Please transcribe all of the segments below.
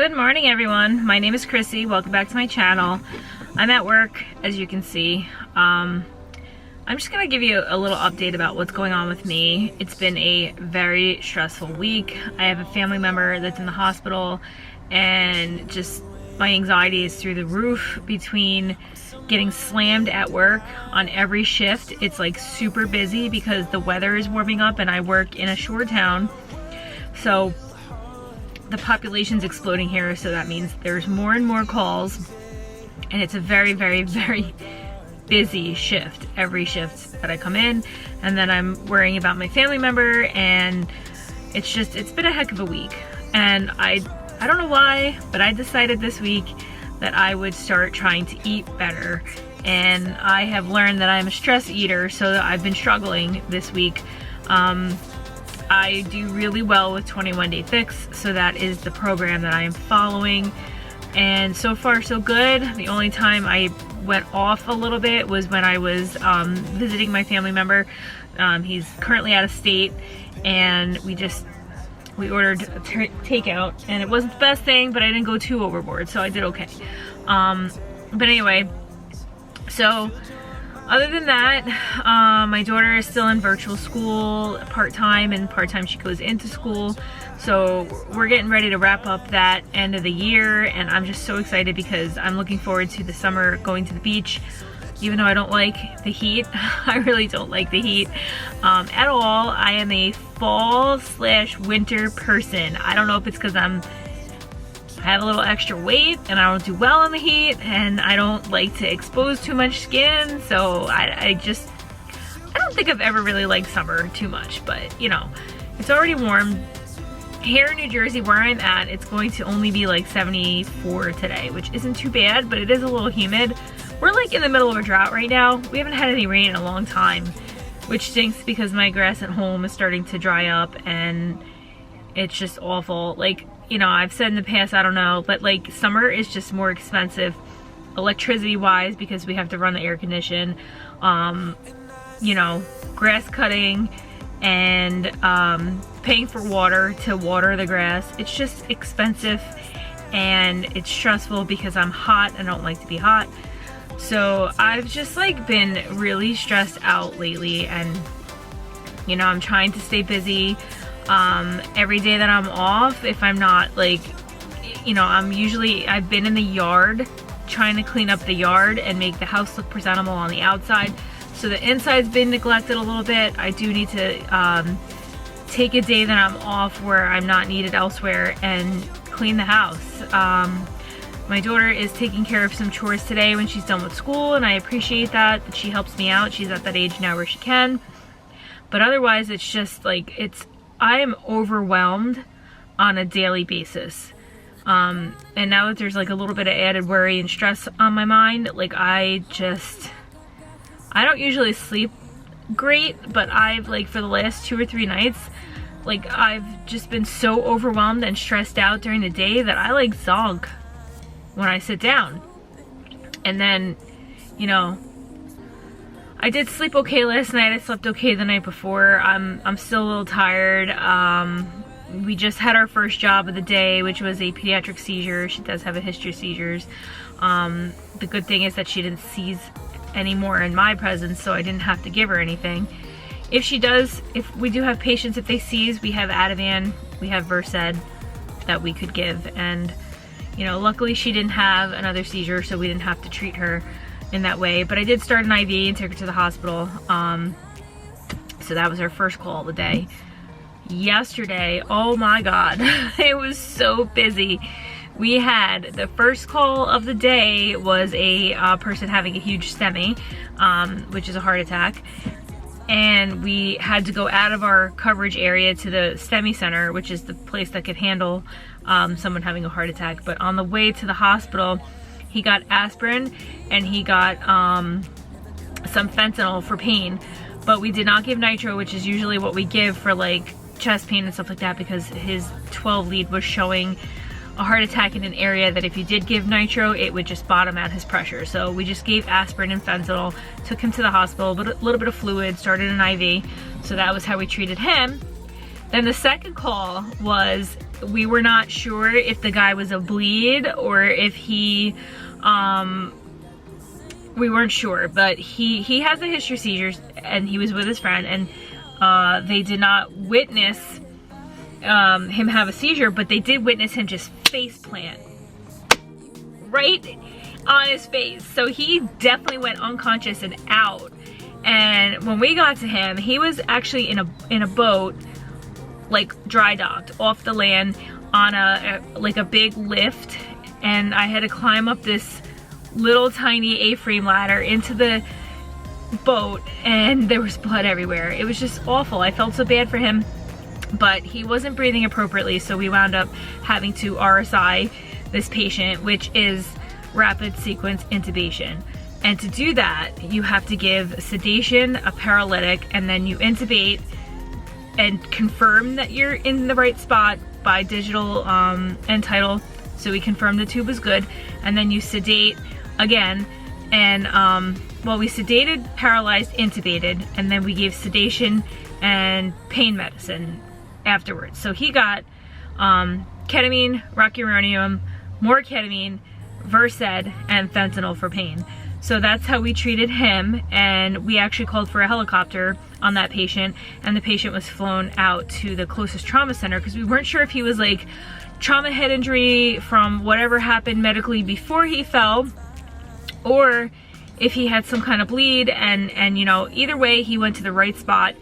Good morning, everyone. My name is Chrissy. Welcome back to my channel. I'm at work, as you can see. I'm just gonna give you a little update about what's going on with me. It's been a very stressful week. I have a family member that's in the hospital, and just my anxiety is through the roof between getting slammed at work on every shift. It's like super busy because the weather is warming up and I work in a shore town. So the population's exploding here, so that means there's more and more calls, and it's a very, very, very busy shift, every shift that I come in, and then I'm worrying about my family member, and it's been a heck of a week. And I don't know why, but I decided this week that I would start trying to eat better, and I have learned that I'm a stress eater, so I've been struggling this week. I do really well with 21 Day Fix, so that is the program that I am following, and so far so good. The only time I went off a little bit was when I was visiting my family member. He's currently out of state, and we ordered a takeout, and it wasn't the best thing, but I didn't go too overboard, so I did okay. But anyway, so other than that, my daughter is still in virtual school part-time, and part-time she goes into school. So we're getting ready to wrap up that end of the year, and I'm just so excited because I'm looking forward to the summer, going to the beach. Even though I don't like the heat, I really don't like the heat at all. I am a fall/winter person. I don't know if it's because I have a little extra weight and I don't do well in the heat, and I don't like to expose too much skin, so I don't think I've ever really liked summer too much. But you know, it's already warm. Here in New Jersey where I'm at, it's going to only be like 74 today, which isn't too bad, but it is a little humid. We're like in the middle of a drought right now. We haven't had any rain in a long time, which stinks because my grass at home is starting to dry up, and it's just awful. Like, you know, I've said in the past, I don't know, but like summer is just more expensive electricity wise because we have to run the air condition, you know, grass cutting, and paying for water to water the grass. It's just expensive, and it's stressful because I'm hot and I don't like to be hot. So I've just like been really stressed out lately, and you know, I'm trying to stay busy. Every day that I'm off, if I'm not like, you know, I've been in the yard trying to clean up the yard and make the house look presentable on the outside. So the inside's been neglected a little bit. I do need to take a day that I'm off where I'm not needed elsewhere and clean the house. My daughter is taking care of some chores today when she's done with school, and I appreciate that she helps me out. She's at that age now where she can. But otherwise, it's just like, I am overwhelmed on a daily basis. And now that there's like a little bit of added worry and stress on my mind, like I don't usually sleep great, but I've like for the last 2 or 3 nights, like I've just been so overwhelmed and stressed out during the day that I like zonk when I sit down. And then, you know, I did sleep okay last night. I slept okay the night before. I'm still a little tired. We just had our first job of the day, which was a pediatric seizure. She does have a history of seizures. The good thing is that she didn't seize anymore in my presence, so I didn't have to give her anything. If we do have patients, if they seize, we have Ativan, we have Versed that we could give, and you know, luckily she didn't have another seizure, so we didn't have to treat her in that way. But I did start an IV and took her to the hospital. So that was our first call of the day. Yesterday, oh my god, it was so busy. We had the first call of the day was a person having a huge STEMI, which is a heart attack. And we had to go out of our coverage area to the STEMI center, which is the place that could handle someone having a heart attack. But on the way to the hospital, he got aspirin and he got some fentanyl for pain. But we did not give nitro, which is usually what we give for like chest pain and stuff like that, because his 12 lead was showing a heart attack in an area that if you did give nitro, it would just bottom out his pressure. So we just gave aspirin and fentanyl, took him to the hospital, a little bit of fluid, started an IV. So that was how we treated him. Then the second call was we were not sure if the guy was a bleed or if he, we weren't sure, but he has a history of seizures, and he was with his friend, and they did not witness him have a seizure, but they did witness him just face plant right on his face. So he definitely went unconscious and out. And when we got to him, he was actually in a boat, like dry docked off the land on like a big lift, and I had to climb up this little tiny A-frame ladder into the boat, and there was blood everywhere. It was just awful. I felt so bad for him, but he wasn't breathing appropriately, so we wound up having to RSI this patient, which is rapid sequence intubation. And to do that, you have to give sedation, a paralytic, and then you intubate and confirm that you're in the right spot by digital end tidal. So we confirmed the tube was good, and then you sedate again. And well, we sedated, paralyzed, intubated, and then we gave sedation and pain medicine afterwards. So he got ketamine, rocuronium, more ketamine, Versed, and fentanyl for pain. So that's how we treated him, and we actually called for a helicopter on that patient, and the patient was flown out to the closest trauma center because we weren't sure if he was like trauma head injury from whatever happened medically before he fell, or if he had some kind of bleed, and you know, either way he went to the right spot,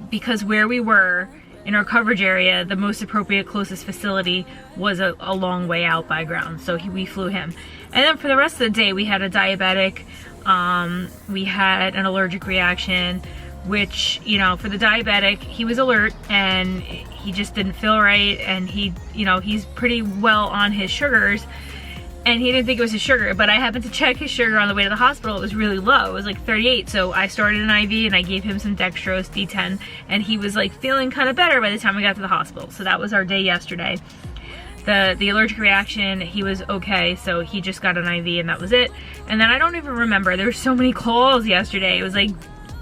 because where we were in our coverage area, the most appropriate closest facility was a long way out by ground, so we flew him. And then for the rest of the day, we had a diabetic, we had an allergic reaction, which, you know, for the diabetic, he was alert and he just didn't feel right, and he, you know, he's pretty well on his sugars, and he didn't think it was his sugar, but I happened to check his sugar on the way to the hospital. It was really low. It was like 38. So I started an IV and I gave him some dextrose, D10, and he was like feeling kind of better by the time we got to the hospital. So that was our day yesterday. The allergic reaction, he was okay, so he just got an IV and that was it. And then I don't even remember. There were so many calls yesterday. It was like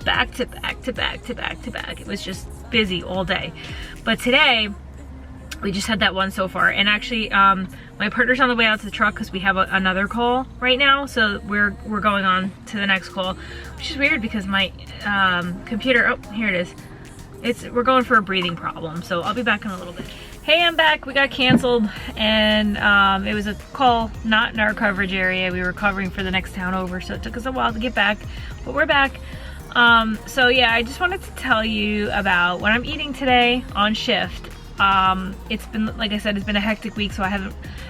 back to back to back to back to back. It was just busy all day. But today, we just had that one so far. And actually, my partner's on the way out to the truck because we have another call right now. So we're going on to the next call, which is weird because my computer, oh, here it is. We're going for a breathing problem. So I'll be back in a little bit. Hey, I'm back. We got canceled, and it was a call not in our coverage area. We were covering for the next town over, so it took us a while to get back, but we're back. So yeah, I just wanted to tell you about what I'm eating today on shift. It's been, like I said, it's been a hectic week, so I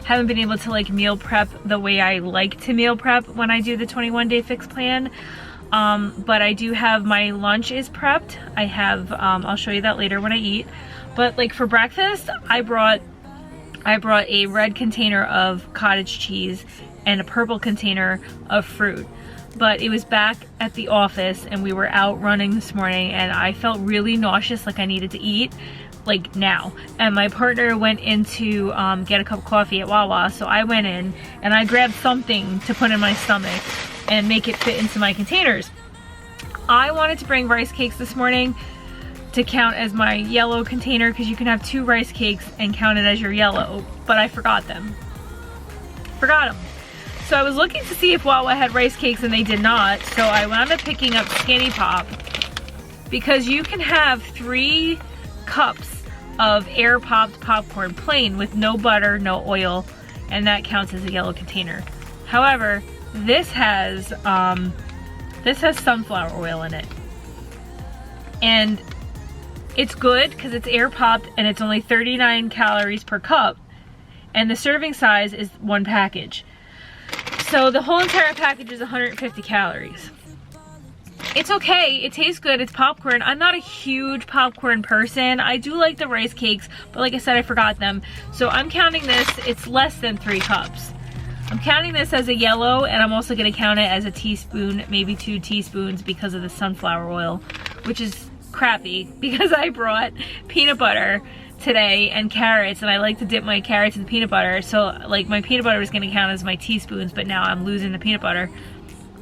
haven't been able to like meal prep the way I like to meal prep when I do the 21-day fix plan. But I do have, my lunch is prepped. I have, I'll show you that later when I eat. But like for breakfast, I brought a red container of cottage cheese and a purple container of fruit. But it was back at the office and we were out running this morning and I felt really nauseous, like I needed to eat, like now. And my partner went in to get a cup of coffee at Wawa, so I went in and I grabbed something to put in my stomach and make it fit into my containers. I wanted to bring rice cakes this morning to count as my yellow container because you can have 2 rice cakes and count it as your yellow, but I forgot them. So I was looking to see if Wawa had rice cakes and they did not, so I wound up picking up Skinny Pop because you can have 3 cups of air popped popcorn plain with no butter, no oil, and that counts as a yellow container. However, this has sunflower oil in it, and it's good because it's air popped and it's only 39 calories per cup, and the serving size is 1 package. So the whole entire package is 150 calories. It's okay, it tastes good, it's popcorn. I'm not a huge popcorn person. I do like the rice cakes, but like I said, I forgot them. So I'm counting this, it's less than 3 cups. I'm counting this as a yellow, and I'm also gonna count it as a teaspoon, maybe 2 teaspoons because of the sunflower oil, which is crappy because I brought peanut butter today and carrots, and I like to dip my carrots in the peanut butter. So like my peanut butter is gonna count as my teaspoons, but now I'm losing the peanut butter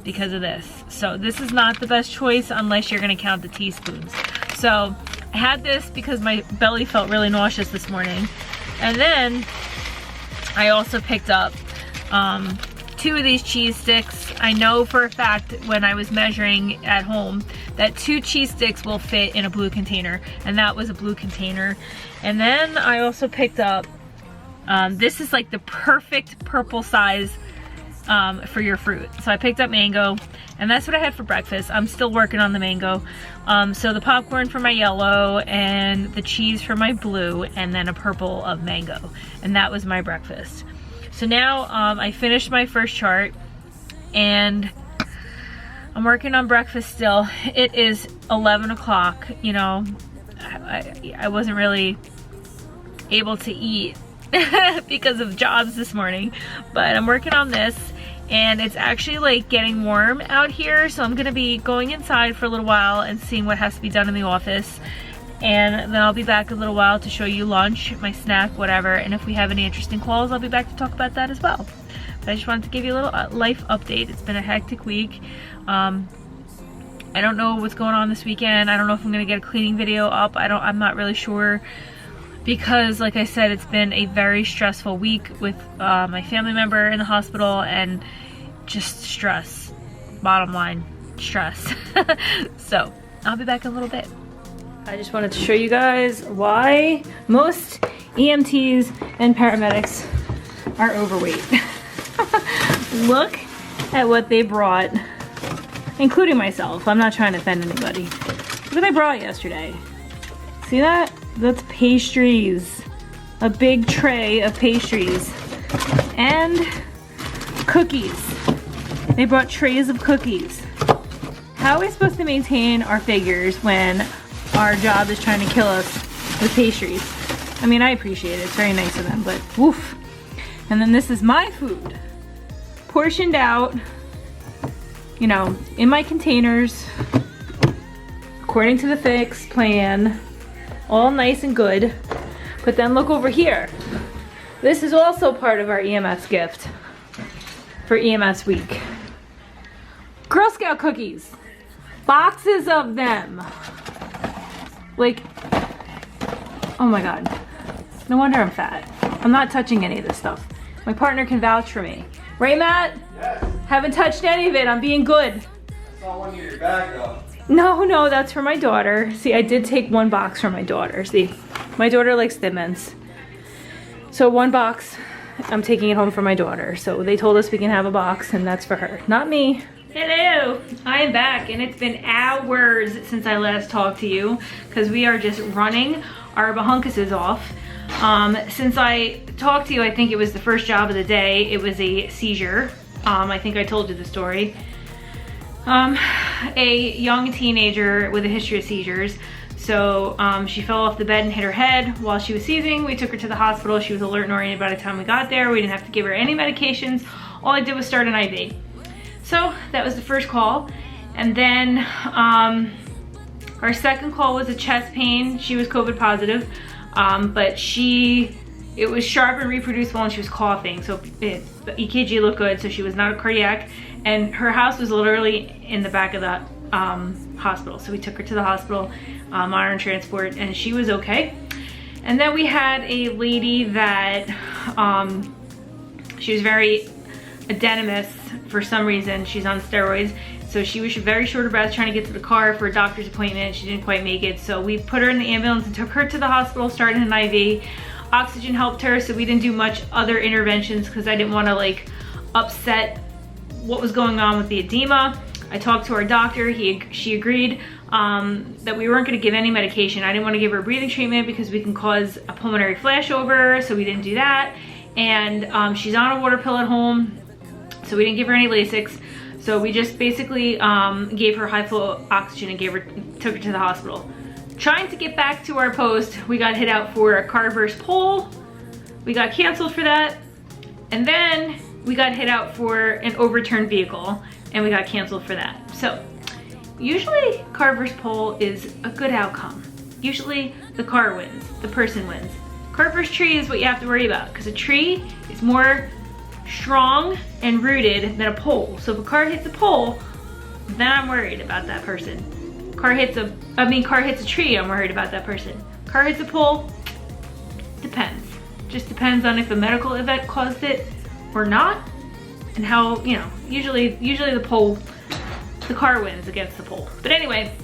because of this. So this is not the best choice unless you're gonna count the teaspoons. So I had this because my belly felt really nauseous this morning. And then I also picked up 2 of these cheese sticks. I know for a fact when I was measuring at home that 2 cheese sticks will fit in a blue container, and that was a blue container. And then I also picked up, this is like the perfect purple size for your fruit. So I picked up mango, and that's what I had for breakfast. I'm still working on the mango. So the popcorn for my yellow, and the cheese for my blue, and then a purple of mango. And that was my breakfast. So now I finished my first chart, and I'm working on breakfast still. It is 11 o'clock, you know. I wasn't really able to eat because of jobs this morning, but I'm working on this, and it's actually like getting warm out here, so I'm gonna be going inside for a little while and seeing what has to be done in the office, and then I'll be back a little while to show you lunch, my snack, whatever, and if we have any interesting calls, I'll be back to talk about that as well. But I just wanted to give you a little life update. It's been a hectic week. I don't know what's going on this weekend. I don't know if I'm gonna get a cleaning video up. I'm not really sure, because like I said, it's been a very stressful week with my family member in the hospital, and just stress. Bottom line, stress. So I'll be back in a little bit. I just wanted to show you guys why most EMTs and paramedics are overweight. Look at what they brought, including myself. I'm not trying to offend anybody. Look what I brought yesterday. See that? That's pastries. A big tray of pastries. And cookies. They brought trays of cookies. How are we supposed to maintain our figures when our job is trying to kill us with pastries? I mean, I appreciate it. It's very nice of them, but woof. And then this is my food. Portioned out, you know, in my containers, according to the fix plan. All nice and good. But then look over here. This is also part of our EMS gift for EMS week. Girl Scout cookies. Boxes of them. Like, oh my God. No wonder I'm fat. I'm not touching any of this stuff. My partner can vouch for me. Right, Matt? Yes. Haven't touched any of it. I'm being good. I saw one in your bag though. No, that's for my daughter. See, I did take 1 box for my daughter. See, my daughter likes Thin Mints. So 1 box, I'm taking it home for my daughter. So they told us we can have a box, and that's for her, not me. Hello, I am back, and it's been hours since I last talked to you, because we are just running our bahunkuses off. Since I talked to you, I think it was the first job of the day. It was a seizure. I think I told you the story. A young teenager with a history of seizures. So she fell off the bed and hit her head while she was seizing. We took her to the hospital. She was alert and oriented by the time we got there. We didn't have to give her any medications. All I did was start an IV. So that was the first call. And then our second call was a chest pain. She was COVID positive, but it was sharp and reproducible, and she was coughing. So the EKG looked good, so she was not a cardiac. And her house was literally in the back of the hospital. So we took her to the hospital, modern transport, and she was okay. And then we had a lady that, she was very adenomous for some reason. She's on steroids. So she was very short of breath trying to get to the car for a doctor's appointment. She didn't quite make it. So we put her in the ambulance and took her to the hospital, started an IV. Oxygen helped her, so we didn't do much other interventions because I didn't want to like upset what was going on with the edema. I talked to our doctor. She agreed that we weren't going to give any medication. I didn't want to give her breathing treatment because we can cause a pulmonary flashover, so we didn't do that. And she's on a water pill at home, so we didn't give her any Lasix. So we just basically gave her high flow oxygen and took her to the hospital. Trying to get back to our post, we got hit out for a car versus pole. We got canceled for that. And then we got hit out for an overturned vehicle, and we got canceled for that. So usually car versus pole is a good outcome. Usually the car wins, the person wins. Car versus tree is what you have to worry about, because a tree is more strong and rooted than a pole. So if a car hits a pole, then I'm worried about that person. Car hits a tree, I'm worried about that person. Car hits a pole, depends. Just depends on if a medical event caused it or not, and how, you know, usually the car wins against the pole. But anyway,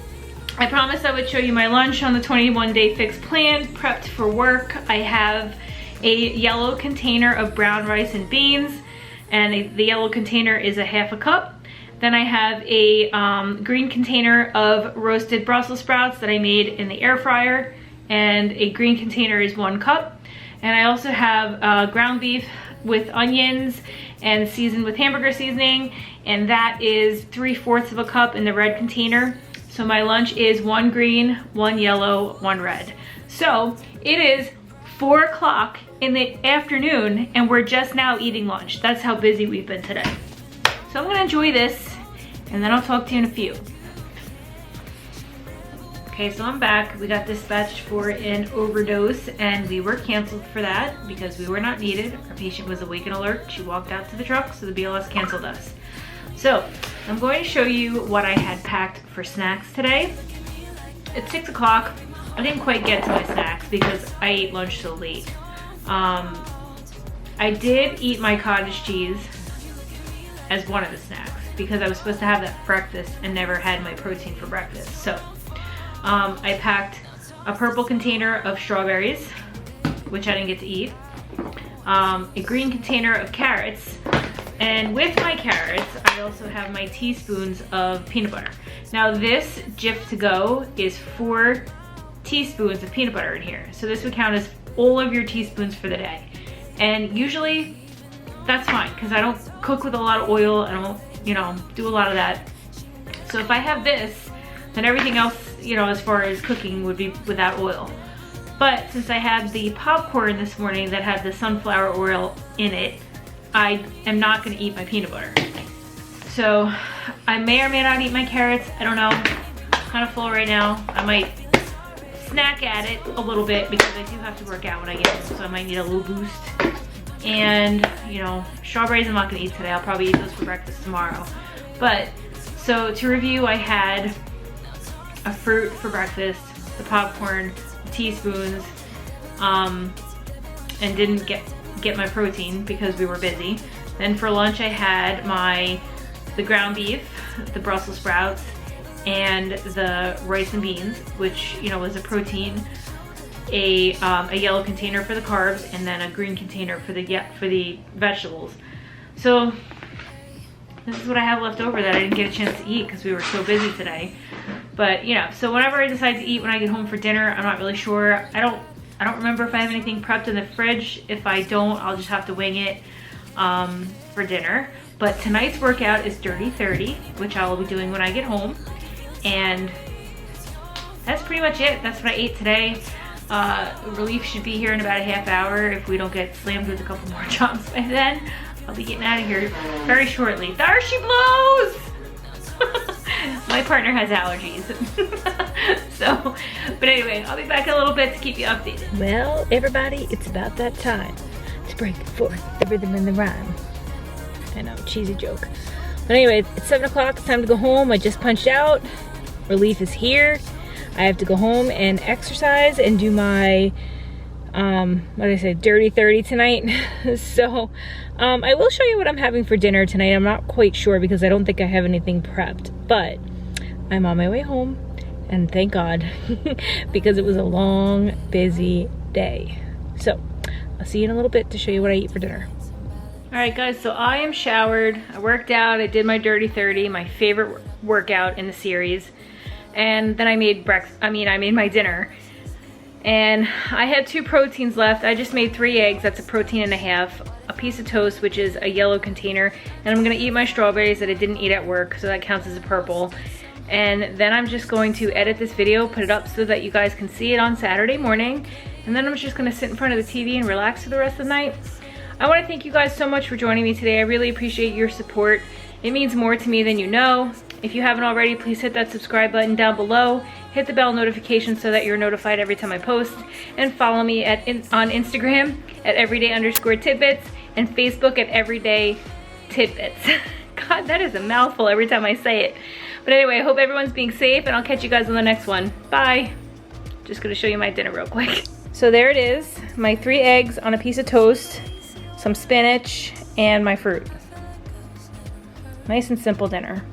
I promised I would show you my lunch on the 21-day fixed plan, prepped for work. I have a yellow container of brown rice and beans, and the yellow container is a half a cup. Then I have a green container of roasted Brussels sprouts that I made in the air fryer, and a green container is 1 cup. And I also have ground beef with onions and seasoned with hamburger seasoning, and that is 3/4 of a cup in the red container. So my lunch is 1 green, 1 yellow, 1 red. So it is 4 o'clock in the afternoon and we're just now eating lunch. That's how busy we've been today. So I'm gonna enjoy this and then I'll talk to you in a few. Okay, so I'm back. We got dispatched for an overdose and we were canceled for that because we were not needed. Our patient was awake and alert. She walked out to the truck, so the BLS canceled us. So I'm going to show you what I had packed for snacks today. It's 6 o'clock. I didn't quite get to my snacks because I ate lunch so late. I did eat my cottage cheese as one of the snacks because I was supposed to have that for breakfast and never had my protein for breakfast. So I packed a purple container of strawberries, which I didn't get to eat, a green container of carrots, and with my carrots, I also have my teaspoons of peanut butter. Now this Jif to go is 4 teaspoons of peanut butter in here. So this would count as all of your teaspoons for the day. And usually that's fine because I don't cook with a lot of oil. I don't, you know, do a lot of that. So if I have this, then everything else, you know, as far as cooking would be without oil. But since I had the popcorn this morning that had the sunflower oil in it, I am not gonna eat my peanut butter. So I may or may not eat my carrots. I don't know, I'm kind of full right now. I might snack at it a little bit because I do have to work out when I get home, so I might need a little boost. And, you know, strawberries I'm not gonna eat today. I'll probably eat those for breakfast tomorrow. But, so to review, I had a fruit for breakfast, the popcorn, the teaspoons, and didn't get my protein because we were busy. Then for lunch I had the ground beef, the Brussels sprouts, and the rice and beans, which, you know, was a protein, a yellow container for the carbs, and then a green container for the vegetables. So this is what I have left over that I didn't get a chance to eat because we were so busy today. But, you know, so whenever I decide to eat when I get home for dinner, I'm not really sure. I don't remember if I have anything prepped in the fridge. If I don't, I'll just have to wing it for dinner. But tonight's workout is Dirty 30, which I will be doing when I get home. And that's pretty much it. That's what I ate today. Relief should be here in about a half hour if we don't get slammed with a couple more jobs by then. I'll be getting out of here very shortly. There she blows! My partner has allergies. So, but anyway, I'll be back in a little bit to keep you updated. Well, everybody, it's about that time to break forth the rhythm and the rhyme. I know, cheesy joke. But anyway, it's 7 o'clock, it's time to go home. I just punched out. Relief is here. I have to go home and exercise and do my, what did I say, Dirty 30 tonight. So, I will show you what I'm having for dinner tonight. I'm not quite sure because I don't think I have anything prepped, but I'm on my way home, and thank God, because it was a long, busy day. So, I'll see you in a little bit to show you what I eat for dinner. All right, guys, so I am showered. I worked out. I did my Dirty 30, my favorite workout in the series. And then I made my dinner. And I had 2 proteins left. I just made 3 eggs. That's a protein and a half. A piece of toast, which is a yellow container. And I'm gonna eat my strawberries that I didn't eat at work, so that counts as a purple. And then I'm just going to edit this video, put it up so that you guys can see it on Saturday morning. And then I'm just gonna sit in front of the TV and relax for the rest of the night. I wanna thank you guys so much for joining me today. I really appreciate your support. It means more to me than you know. If you haven't already, please hit that subscribe button down below. Hit the bell notification so that you're notified every time I post. And follow me on Instagram at everyday_tidbits and Facebook at everydaytidbits. God, that is a mouthful every time I say it. But anyway, I hope everyone's being safe, and I'll catch you guys on the next one. Bye. Just gonna show you my dinner real quick. So there it is, my 3 eggs on a piece of toast, some spinach, and my fruit. Nice and simple dinner.